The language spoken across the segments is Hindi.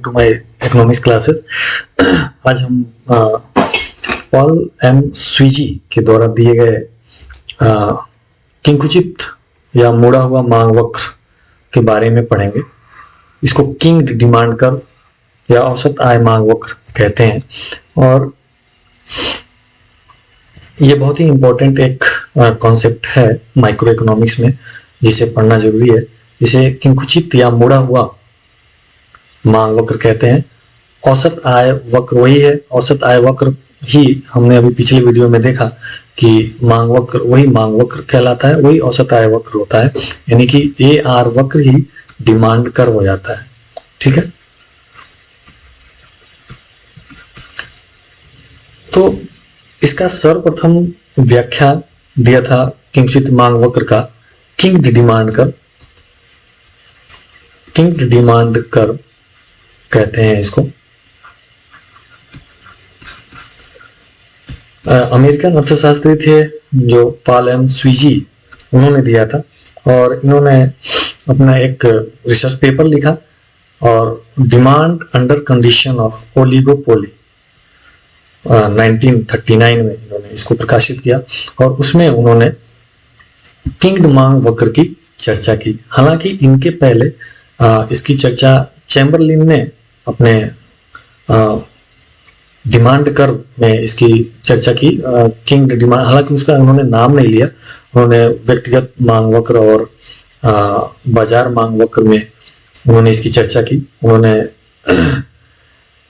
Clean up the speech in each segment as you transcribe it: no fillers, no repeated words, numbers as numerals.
To my economics classes. आज हम पॉल एम स्वीजी के द्वारा दिए गए किंकुचित या मुड़ा हुआ मांग वक्र के बारे में पढ़ेंगे। इसको किंग डिमांड कर्व या औसत आय मांग वक्र कहते हैं और ये बहुत ही इंपॉर्टेंट एक कॉन्सेप्ट है माइक्रो इकोनॉमिक्स में, जिसे पढ़ना जरूरी है। इसे किंकुचित या मुड़ा हुआ मांग वक्र कहते हैं। औसत आय वक्र वही है, औसत आय वक्र ही हमने अभी पिछले वीडियो में देखा कि मांग वक्र वही मांग वक्र कहलाता है, वही औसत आय वक्र होता है, यानी कि ए आर वक्र ही डिमांड कर्व हो जाता है। ठीक है, तो इसका सर्वप्रथम व्याख्या दिया था किंकुचित मांग वक्र का किंग्ड डिमांड कर्व। किंग्ड डिमांड कर्व कहते हैं इसको। अमेरिकन अर्थशास्त्री थे जो पॉल एम स्वीजी, उन्होंने दिया था और इन्होंने अपना एक रिसर्च पेपर लिखा और demand under condition of oligopoly 1939 में इन्होंने इसको प्रकाशित किया और उसमें उन्होंने किंग्ड मांग वक्र की चर्चा की। हालांकि इनके पहले इसकी चर्चा चैम्बरलिन ने अपने डिमांड कर्व में इसकी चर्चा की। किंग्ड डिमांड, हालांकि उसका उन्होंने नाम नहीं लिया, उन्होंने व्यक्तिगत मांग वक्र और बाजार मांग वक्र में उन्होंने इसकी चर्चा की। उन्होंने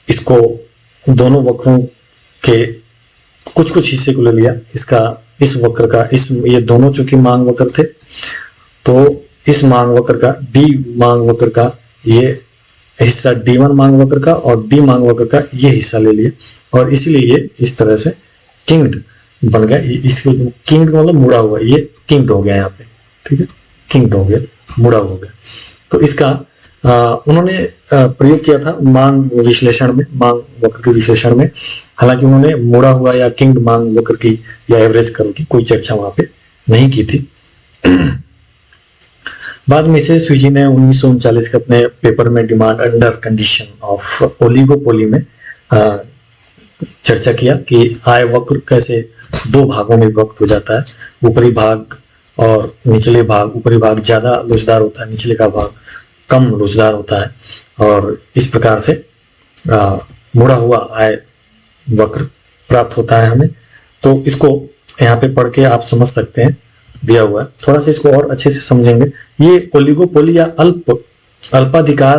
इसको दोनों वक्रों के कुछ कुछ हिस्से को ले लिया, इसका इस वक्र का, इस ये दोनों चूंकि मांग वक्र थे तो इस मांग वक्र का, डी मांग वक्र का ये हिस्सा D1 मांग वक्र का और D मांग वक्र का ये हिस्सा ले लिया और इसीलिए ये इस तरह से किंग्ड बन गया। इसको किंग्ड मतलब मुड़ा हुआ, ये किंग्ड हो गया यहाँ पे। ठीक है, किंग्ड हो गया, मुड़ा हो गया। तो इसका उन्होंने प्रयोग किया था मांग विश्लेषण में, मांग वक्र के विश्लेषण में। हालांकि उन्होंने मुड़ा हुआ या किंग्ड मांग वक्र की या एवरेज कर्व की कोई चर्चा वहां पे नहीं की थी। बाद में इसे स्वीजी ने 1939 के अपने पेपर में demand under condition of oligopoly में चर्चा किया कि आय वक्र कैसे दो भागों में विभक्त हो जाता है, ऊपरी भाग और निचले भाग। ऊपरी भाग ज्यादा लोचदार होता है, निचले का भाग कम लोचदार होता है और इस प्रकार से मुड़ा हुआ आय वक्र प्राप्त होता है हमें। तो इसको यहाँ पे पढ़ के आप समझ सकते हैं, दिया हुआ है। थोड़ा सा इसको और अच्छे से समझेंगे। ये ओलिगोपोली या अल्पाधिकार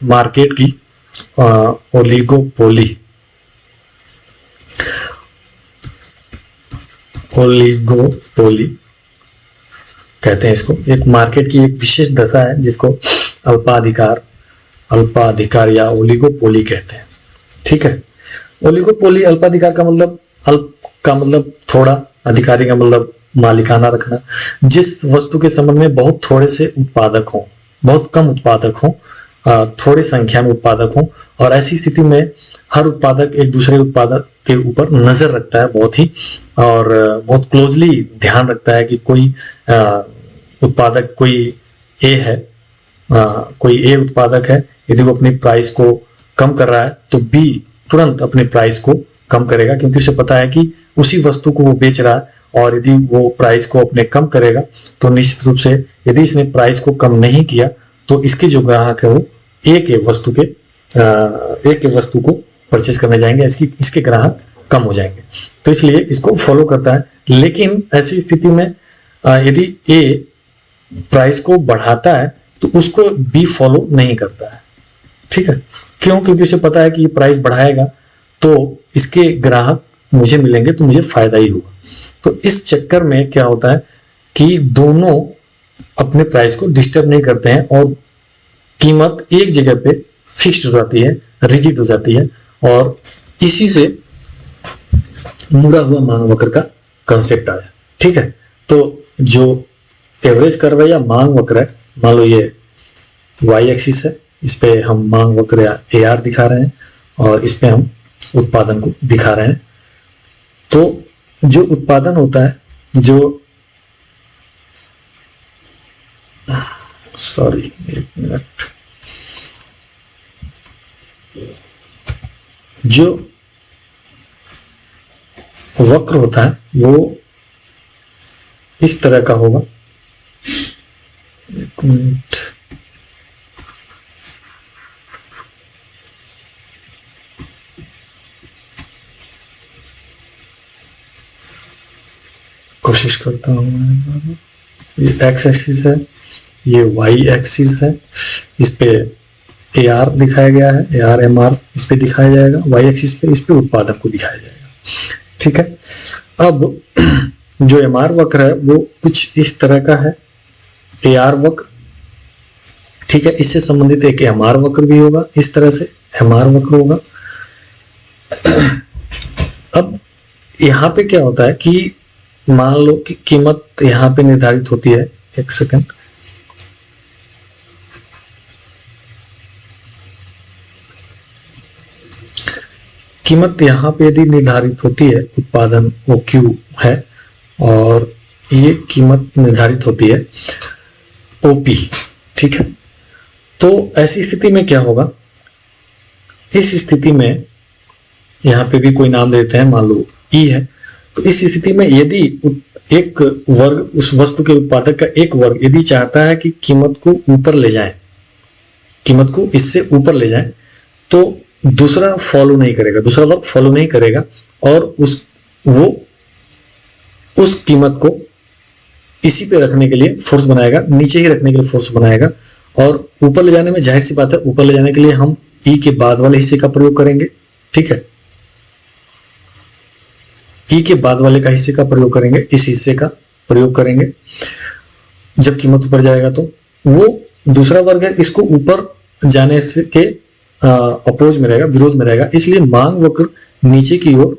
मार्केट की ओलिगोपोली कहते हैं इसको। एक मार्केट की एक विशेष दशा है जिसको अल्पाधिकार या ओलिगोपोली कहते हैं। ठीक है, ओलिगोपोली, अल्पाधिकार का मतलब, अल्प का मतलब थोड़ा, अधिकारी का मतलब मालिकाना रखना। जिस वस्तु के संबंध में बहुत थोड़े से उत्पादक हो, बहुत कम उत्पादक हो, थोड़े संख्या में उत्पादक हो और ऐसी स्थिति में हर उत्पादक एक दूसरे उत्पादक के ऊपर नजर रखता है बहुत ही, और बहुत क्लोजली ध्यान रखता है कि कोई उत्पादक, कोई ए है, कोई ए उत्पादक है, यदि वो अपनी प्राइस को कम कर रहा है तो बी तुरंत अपने प्राइस को कम करेगा, क्योंकि उसे पता है कि उसी वस्तु को वो बेच रहा है और यदि वो प्राइस को अपने कम करेगा तो निश्चित रूप से यदि इसने प्राइस को कम नहीं किया तो इसके जो ग्राहक है वो ए के वस्तु को परचेज करने जाएंगे, इसके ग्राहक कम हो जाएंगे। तो इसलिए इसको फॉलो करता है। लेकिन ऐसी स्थिति में यदि ए प्राइस को बढ़ाता है तो उसको बी फॉलो नहीं करता है। ठीक है, क्यों? क्योंकि उसे पता है कि ये प्राइस बढ़ाएगा तो इसके ग्राहक मुझे मिलेंगे तो मुझे फायदा ही होगा। तो इस चक्कर में क्या होता है कि दोनों अपने प्राइस को डिस्टर्ब नहीं करते हैं और कीमत एक जगह पे फिक्स्ड हो जाती है, रिजिड हो जाती है, और इसी से मुड़ा हुआ मांग वक्र का कंसेप्ट आया। ठीक है, तो जो एवरेज कर्व है या मांग वक्र है, मान लो ये वाई एक्सिस है, इस पे हम मांग वक्र या AR दिखा रहे हैं और इस पे हम उत्पादन को दिखा रहे हैं। तो जो उत्पादन होता है, एक मिनट, जो वक्र होता है वो इस तरह का होगा। एक मिनट, कोशिश करता हूँ मैं। ये एक्स एक्सिस है, ये वाई एक्सिस है, इस पे ए आर दिखाया गया है, ए आर एम आर इस पे दिखाया जाएगा, वाई एक्सिस पे इस पे उत्पादक को दिखाया जाएगा। ठीक है, अब जो एम आर वक्र है वो कुछ इस तरह का है, ए आर वक्र। ठीक है, इससे संबंधित एक एम आर वक्र भी होगा, इस तरह से एम आर वक्र होगा। अब यहाँ पे क्या होता है कि मान लो कि कीमत यहाँ पे निर्धारित होती है, एक सेकंड, कीमत यहाँ पे यदि निर्धारित होती है, उत्पादन वो क्यू है और ये कीमत निर्धारित होती है ओपी। ठीक है, तो ऐसी स्थिति में क्या होगा, इस स्थिति में यहाँ पे भी कोई नाम देते हैं, मान लो ई है, तो इस स्थिति में यदि एक वर्ग, उस वस्तु के उत्पादक का एक वर्ग यदि चाहता है कि कीमत को ऊपर ले जाए, कीमत को इससे ऊपर ले जाए, तो दूसरा फॉलो नहीं करेगा, दूसरा वर्ग फॉलो नहीं करेगा और वो उस कीमत को इसी पे रखने के लिए फोर्स बनाएगा, नीचे ही रखने के लिए फोर्स बनाएगा। और ऊपर ले जाने में जाहिर सी बात है, ऊपर ले जाने के लिए हम ई के बाद वाले हिस्से का प्रयोग करेंगे। ठीक है, ई के बाद वाले का हिस्से का प्रयोग करेंगे, इस हिस्से का प्रयोग करेंगे। जब कीमत ऊपर जाएगा तो वो दूसरा वर्ग है, इसको ऊपर जाने से के अपोज में रहेगा, विरोध में रहेगा, इसलिए मांग वक्र नीचे की ओर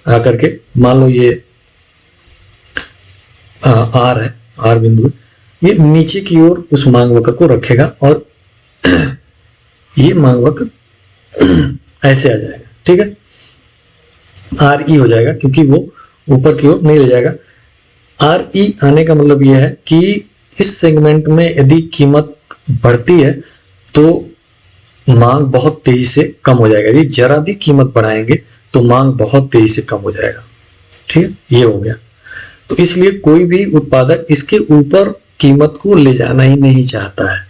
आकर के, मान लो ये आर है, आर बिंदु है, ये नीचे की ओर उस मांग वक्र को रखेगा और ये मांग वक्र ऐसे आ जाएगा। ठीक है, आर ई हो जाएगा क्योंकि वो ऊपर की ओर नहीं ले जाएगा। आर ई आने का मतलब यह है कि इस सेगमेंट में यदि कीमत बढ़ती है तो मांग बहुत तेजी से कम हो जाएगा, यदि जरा भी कीमत बढ़ाएंगे तो मांग बहुत तेजी से कम हो जाएगा। ठीक है, ये हो गया। तो इसलिए कोई भी उत्पादक इसके ऊपर कीमत को ले जाना ही नहीं चाहता है।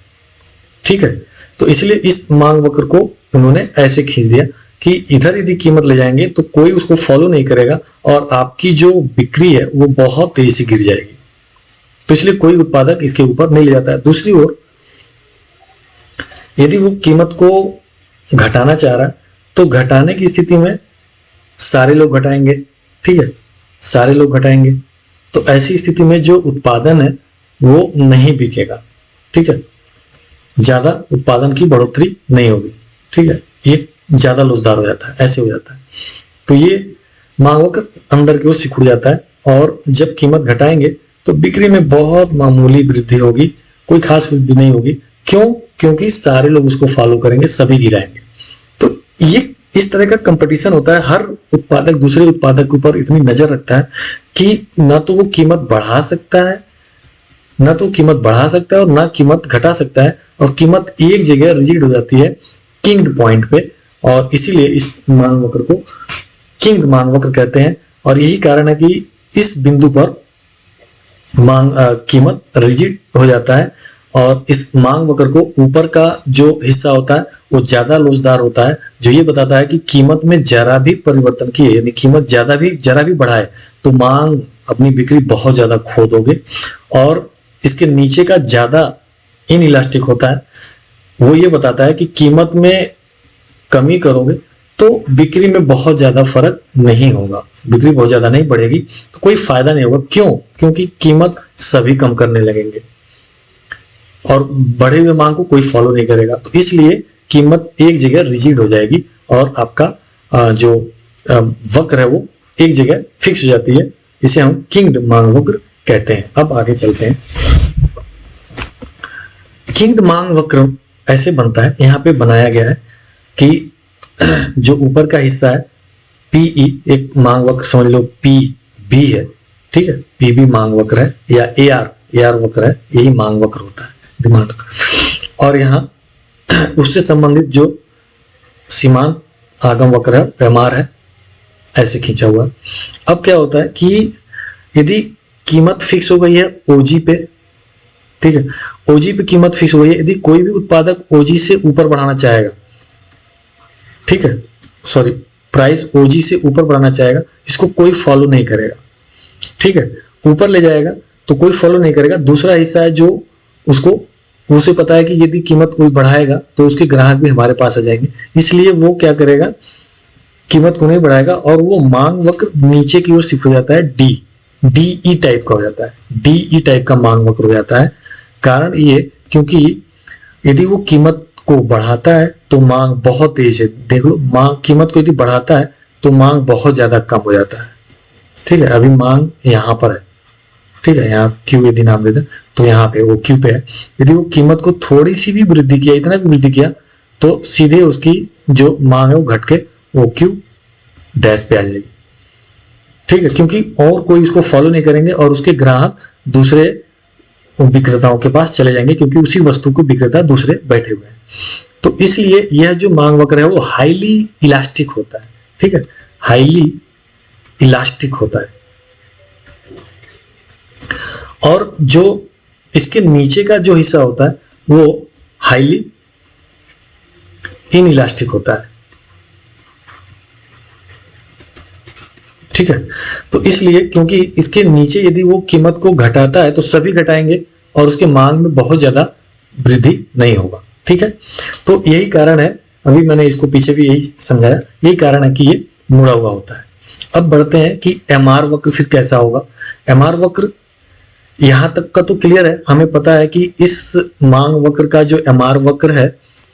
ठीक है, तो इसलिए इस मांग वक्र को उन्होंने ऐसे खींच दिया कि इधर यदि कीमत ले जाएंगे तो कोई उसको फॉलो नहीं करेगा और आपकी जो बिक्री है वो बहुत तेजी से गिर जाएगी। तो इसलिए कोई उत्पादक इसके ऊपर नहीं ले जाता है। दूसरी ओर यदि वो कीमत को घटाना चाह रहा है तो घटाने की स्थिति में सारे लोग घटाएंगे। ठीक है, सारे लोग घटाएंगे तो ऐसी स्थिति में जो उत्पादन है वो नहीं बिकेगा। ठीक है, ज्यादा उत्पादन की बढ़ोतरी नहीं होगी। ठीक है, ये ज्यादा लोचदार हो जाता है, ऐसे हो जाता है। तो ये मांग वक्र अंदर की ओर सिकुड़ जाता है और जब कीमत घटाएंगे तो बिक्री में बहुत मामूली वृद्धि होगी, कोई खास वृद्धि नहीं होगी। क्यों? क्योंकि सारे लोग उसको फॉलो करेंगे, सभी गिराएंगे। तो ये इस तरह का कंपटीशन होता है। हर उत्पादक दूसरे उत्पादक के ऊपर इतनी नजर रखता है कि ना तो वो कीमत बढ़ा सकता है, ना तो कीमत बढ़ा सकता है और ना कीमत घटा सकता है, और कीमत एक जगह रिजिड हो जाती है किंग्ड पॉइंट पे, और इसीलिए इस मांग वक्र को किंग्ड मांग वक्र कहते हैं। और यही कारण है कि इस बिंदु पर कीमत रिजिड हो जाता है और इस मांग वक्र को ऊपर का जो हिस्सा होता है वो ज्यादा लोचदार होता है, जो ये बताता है कि कीमत में जरा भी परिवर्तन किए, यानी कीमत जरा भी बढ़ाए तो मांग अपनी बिक्री बहुत ज्यादा खो दोगे। और इसके नीचे का ज्यादा इनइलास्टिक होता है, वो ये बताता है कि कीमत में कमी करोगे तो बिक्री में बहुत ज्यादा फर्क नहीं होगा, बिक्री बहुत ज्यादा नहीं बढ़ेगी, तो कोई फायदा नहीं होगा। क्यों? क्योंकि कीमत सभी कम करने लगेंगे और बढ़े हुए मांग को कोई फॉलो नहीं करेगा। तो इसलिए कीमत एक जगह रिजिड हो जाएगी और आपका जो वक्र है वो एक जगह फिक्स हो जाती है। इसे हम किंग्ड मांग वक्र कहते हैं। अब आगे चलते हैं। किंग्ड मांग वक्र ऐसे बनता है, यहाँ पे बनाया गया है कि जो ऊपर का हिस्सा है पीई, एक मांग वक्र समझ लो पी बी है। ठीक है, पी बी मांग वक्र है या ए आर वक्र है, यही मांग वक्र होता है, डिमांड वक्र। और यहाँ उससे संबंधित जो सीमांत आगम वक्र है, एमआर है, ऐसे खींचा हुआ। अब क्या होता है कि यदि कीमत फिक्स हो गई है ओजी पे, ठीक है, ओजी पे कीमत फिक्स हो गई है, यदि कोई भी उत्पादक ओजी से ऊपर बढ़ाना चाहेगा, ठीक है, सॉरी, प्राइस ओजी से ऊपर बढ़ाना चाहेगा, इसको कोई फॉलो नहीं करेगा, ठीक है, ऊपर ले जाएगा तो कोई फॉलो नहीं करेगा। दूसरा हिस्सा है जो उसको, उसे पता है कि यदि कीमत कोई बढ़ाएगा तो उसके ग्राहक भी हमारे पास आ जाएंगे, इसलिए वो क्या करेगा, कीमत को नहीं बढ़ाएगा और वो मांग वक्र नीचे की ओर शिफ्ट हो जाता है, डीई टाइप का हो जाता है, डीई टाइप का मांग वक्र हो जाता है। कारण ये, क्योंकि यदि वो कीमत को बढ़ाता है तो मांग बहुत तेज है, देख लो, मांग कीमत को यदि बढ़ाता है तो मांग बहुत ज्यादा कम हो जाता है, ठीक है। अभी मांग यहाँ पर है, ठीक है, यहाँ क्यू यदि नाम देते तो यहाँ पे वो क्यू पे है, यदि वो कीमत को थोड़ी सी भी वृद्धि किया, इतना भी वृद्धि किया, तो सीधे उसकी जो मांग है वो घट के वो क्यू डैश पे आ जाएगी, ठीक है, क्योंकि और कोई उसको फॉलो नहीं करेंगे और उसके ग्राहक दूसरे विक्रेताओं के पास चले जाएंगे, क्योंकि उसी वस्तु को विक्रेता दूसरे बैठे हुए हैं। तो इसलिए यह जो मांग वक्र है वो हाईली इलास्टिक होता है, ठीक है, हाईली इलास्टिक होता है। और जो इसके नीचे का जो हिस्सा होता है वो हाईली इनइलास्टिक होता है, ठीक है। तो इसलिए क्योंकि इसके नीचे यदि वो कीमत को घटाता है तो सभी घटाएंगे और उसके मांग में बहुत ज्यादा वृद्धि नहीं होगा, ठीक है। तो यही कारण है, अभी मैंने इसको पीछे भी यही समझाया, यही कारण है कि ये मुड़ा हुआ होता है। अब बढ़ते हैं कि एमआर वक्र फिर कैसा होगा। एमआर वक्र यहां तक का तो क्लियर है, हमें पता है कि इस मांग वक्र का जो एमआर वक्र है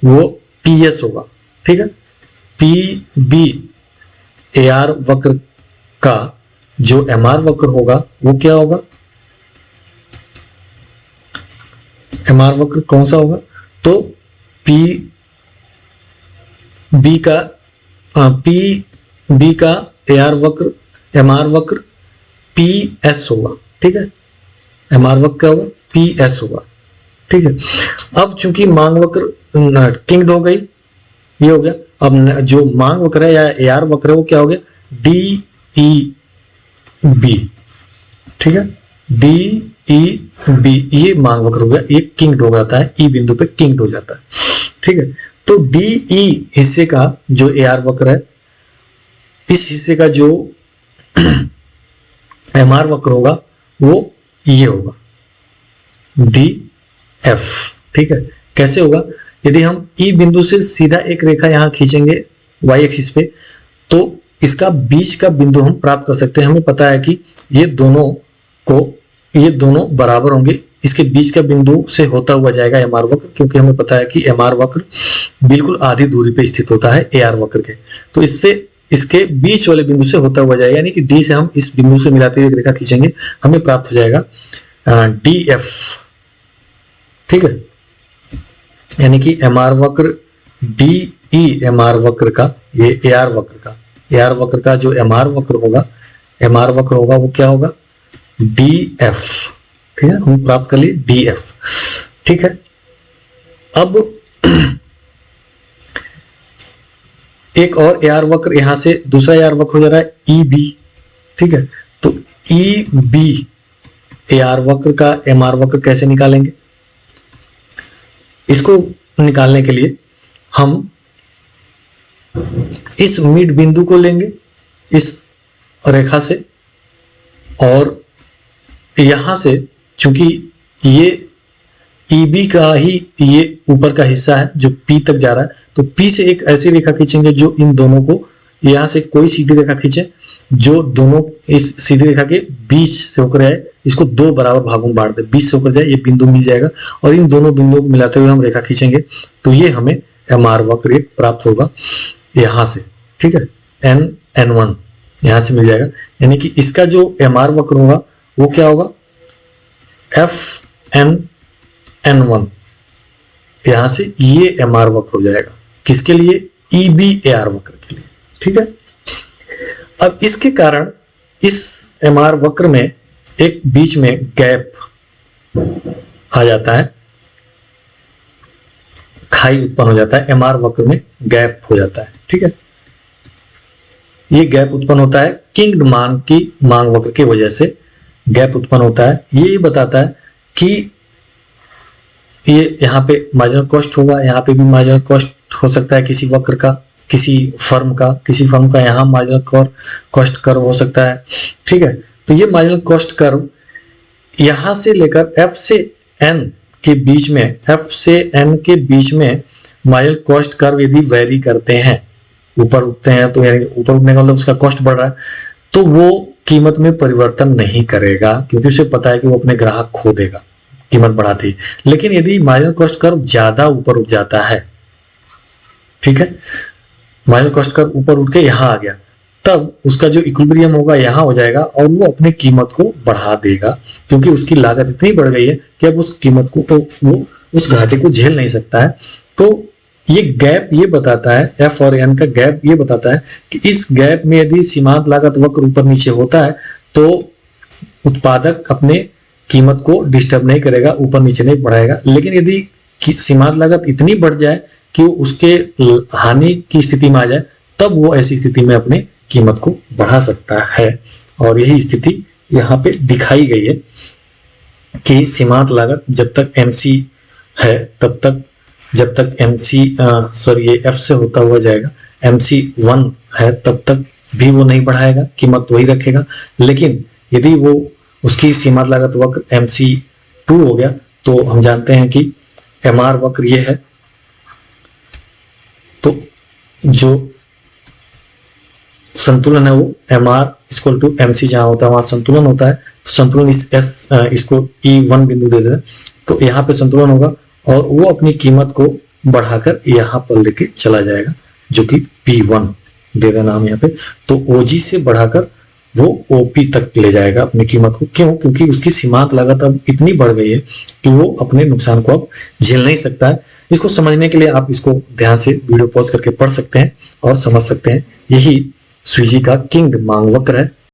वो पीएस होगा, ठीक है। पी बी ए आर वक्र का जो एमआर वक्र होगा वो क्या होगा, एमआर वक्र कौन सा होगा, तो पी बी का एआर वक्र, एमआर वक्र पी एस होगा, ठीक है। एमआर वक्र क्या होगा, पी एस होगा, ठीक है। अब चूंकि मांग वक्र किंग्ड हो गई, ये हो गया। अब जो मांग वक्र है या एआर वक्र है वो क्या हो गया, डी ई बी, ठीक है, डी ई बी, ये मांग वक्र हो गया, ये किंग्ड हो जाता है, ई बिंदु पे किंग्ड हो जाता है, ठीक है। तो डी ई हिस्से का जो एआर वक्र है, इस हिस्से का जो एमआर वक्र होगा वो ये होगा, डी एफ, ठीक है। कैसे होगा, यदि हम ई बिंदु से सीधा एक रेखा यहां खींचेंगे वाई एक्सिस पे, तो इसका बीच का बिंदु हम प्राप्त कर सकते हैं। हमें पता है कि ये दोनों बराबर होंगे, इसके बीच का बिंदु से होता हुआ जाएगा एमआर वक्र, क्योंकि हमें पता है कि एमआर वक्र बिल्कुल आधी दूरी पे स्थित होता है एआर वक्र के। तो इससे इसके बीच वाले बिंदु से होता हुआ जाएगा, यानी कि डी से हम इस बिंदु से मिलाते हुए एक रेखा खींचेंगे, हमें प्राप्त हो जाएगा डी एफ, ठीक है। यानी कि एमआर वक्र डी ई एमआर वक्र का, ये एआर वक्र का जो एमआर वक्र होगा वो क्या होगा, डी एफ, ठीक है, हम प्राप्त कर लिए डी एफ, ठीक है। अब एक और एआर वक्र, यहां से दूसरा एआर वक्र हो जा रहा है ई बी, ठीक है। तो ई बी एआर वक्र का एमआर वक्र कैसे निकालेंगे, इसको निकालने के लिए हम इस मिड बिंदु को लेंगे इस रेखा से, और यहां से चूंकि ये ईबी का ही ये ऊपर का हिस्सा है जो पी तक जा रहा है, तो पी से एक ऐसी रेखा खींचेंगे जो इन दोनों को, यहां से कोई सीधी रेखा खींचे जो दोनों इस सीधी रेखा के बीच से होकर आए, इसको दो बराबर भागों में बांट दे, बीच से होकर जाए, ये बिंदु मिल जाएगा और इन दोनों बिंदुओं को मिलाते हुए हम रेखा खींचेंगे, तो ये हमें एमआर वक्र एक प्राप्त होगा यहां से, ठीक है। N1 यहां से मिल जाएगा, यानी कि इसका जो एमआर वक्र होगा वो क्या होगा, N1, यहां से ये एमआर वक्र हो जाएगा, किसके लिए, EBAR वक्र के लिए, ठीक है। अब इसके कारण इस एमआर वक्र में एक बीच में गैप आ जाता है, खाई उत्पन्न हो जाता है, एमआर वक्र में गैप हो जाता है। ठीक है, ये गैप उत्पन्न होता है किंग्ड मांग वक्र की वजह से गैप उत्पन्न होता है। ये बताता है कि ये यहाँ पे मार्जिनल कॉस्ट होगा, यहाँ पे भी मार्जिनल कॉस्ट हो सकता है किसी वक्र का, किसी फर्म का यहाँ मार्जिनल कॉस्ट कर्व हो सकता है। ठीक है, तो ये मार्जिनल कॉस्ट कर्व यहाँ से लेकर एफ से एन के बीच में मार्जिनल कॉस्ट कर्व यदि वेरी करते हैं, ऊपर उठते हैं, तो यानी ऊपर उठने का मतलब उसका कॉस्ट बढ़ रहा है, तो वो कीमत में परिवर्तन नहीं करेगा, क्योंकि उसे पता है कि वो अपने ग्राहक खो देगा कीमत बढ़ाते ही। लेकिन यदि मार्जिनल कॉस्ट कर्व ज्यादा ऊपर उठ जाता है, ठीक है, मार्जिनल कॉस्ट कर्व ऊपर उठ के यहाँ आ गया, तब उसका जो इक्विलिब्रियम होगा यहाँ हो जाएगा और वो अपनी कीमत को बढ़ा देगा, क्योंकि उसकी लागत इतनी बढ़ गई है कि अब उस कीमत को, तो वो उस घाटे को झेल नहीं सकता है। तो ये गैप ये बताता है, एफ और एन का गैप ये बताता है कि इस गैप में यदि सीमांत लागत वक्र ऊपर नीचे होता है तो उत्पादक अपने कीमत को डिस्टर्ब नहीं करेगा, ऊपर नीचे नहीं बढ़ाएगा। लेकिन यदि सीमांत लागत इतनी बढ़ जाए कि वो उसके हानि की स्थिति में आ जाए, तब वो ऐसी स्थिति में अपने कीमत को बढ़ा सकता है। और यही स्थिति यहाँ पे दिखाई गई है कि सीमांत लागत जब तक एमसी है तब तक, जब तक ये एफ से होता हुआ जाएगा, MC1 है तब तक भी वो नहीं बढ़ाएगा, कीमत वही रखेगा। लेकिन यदि वो उसकी सीमांत लागत वक्र MC2 हो गया, तो हम जानते हैं कि MR वक्र ये है, तो जो संतुलन है वो MR इक्वल टू MC जहां होता है वहां संतुलन होता है। तो संतुलन इसको E1 बिंदु दे दे, तो यहाँ पे संतुलन होगा और वो अपनी कीमत को बढ़ाकर यहाँ पर लेके चला जाएगा, जो कि P1 दे देना हम यहाँ पे। तो OG से बढ़ाकर वो OP तक ले जाएगा अपनी कीमत को। क्यों? क्योंकि उसकी सीमांत लागत अब इतनी बढ़ गई है कि वो अपने नुकसान को अब झेल नहीं सकता है। इसको समझने के लिए आप इसको ध्यान से वीडियो पॉज करके पढ़ सकते हैं और समझ सकते हैं। यही स्वीजी का किंग मांग वक्र है।